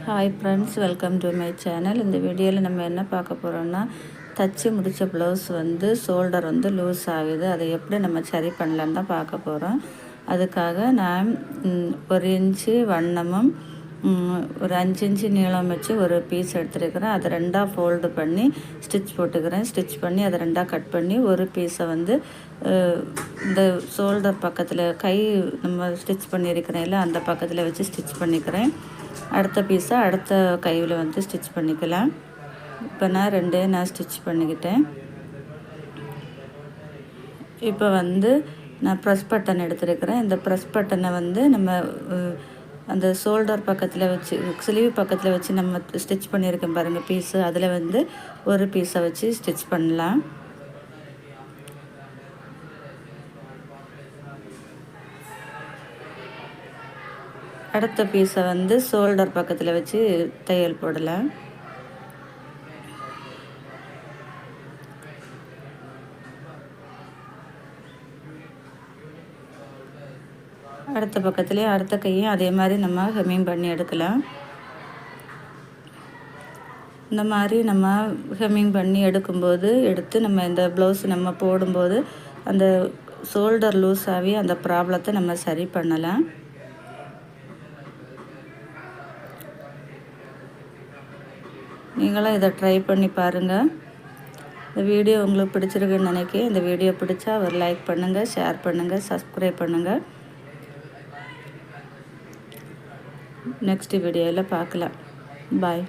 Hi friends, welcome to my channel. இந்த வீடியோவில் நம்ம என்ன பார்க்க போகிறோம்னா, தச்சு முடித்த ப்ளவுஸ் வந்து ஷோல்டர் வந்து லூஸ் ஆகுது. அதை எப்படி நம்ம சரி பண்ணலான்னு தான் பார்க்க போகிறோம். அதுக்காக நான் 1 இன்ச்சு வண்ணமும் ஒரு 5 இன்ச்சு நீளம் வச்சு ஒரு பீஸ் எடுத்துருக்கிறேன். அதை 2ஆக ஃபோல்டு பண்ணி ஸ்டிச் போட்டுக்கிறேன். ஸ்டிச் பண்ணி அதை 2ஆக கட் பண்ணி ஒரு பீஸை வந்து இந்த ஷோல்டர் பக்கத்தில் கை நம்ம ஸ்டிச் பண்ணியிருக்கிறேன் இல்லை, அந்த பக்கத்தில் வச்சு ஸ்டிச் பண்ணிக்கிறேன். அடுத்த பீஸை அடுத்த கையில் வந்து ஸ்டிச் பண்ணிக்கலாம். இப்போ நான் 2 ஸ்டிச் பண்ணிக்கிட்டேன். இப்போ வந்து நான் ப்ரெஸ் பட்டன் எடுத்துருக்கிறேன். இந்த ப்ரெஸ் பட்டனை வந்து நம்ம அந்த ஷோல்டர் பக்கத்தில் வச்சு ஸ்லீவ் பக்கத்தில் வச்சு நம்ம ஸ்டிச் பண்ணியிருக்கேன் பாருங்கள் பீஸு, அதில் வந்து ஒரு பீஸை வச்சு ஸ்டிச் பண்ணலாம். அடுத்த பீஸை வந்து ஷோல்டர் பக்கத்தில் வச்சு தையல் போடலாம். அடுத்த பக்கத்துலேயே அடுத்த கையும் அதே மாதிரி நம்ம ஹெம்மிங் பண்ணி எடுக்கலாம். இந்த மாதிரி நம்ம ஹெம்மிங் பண்ணி எடுத்து நம்ம இந்த ப்ளவுஸ் நம்ம போடும்போது அந்த ஷோல்டர் லூஸ் ஆகி அந்த ப்ராப்ளத்தை நம்ம சரி பண்ணலாம். நீங்களும் இதை ட்ரை பண்ணி பாருங்கள். இந்த வீடியோ உங்களுக்கு பிடிச்சிருக்குன்னு நினைக்கிறேன். இந்த வீடியோ பிடிச்சா ஒரு லைக் பண்ணுங்கள், ஷேர் பண்ணுங்கள், சப்ஸ்கிரைப் பண்ணுங்கள். நெக்ஸ்ட் வீடியோவில் பார்க்கலாம். பாய்.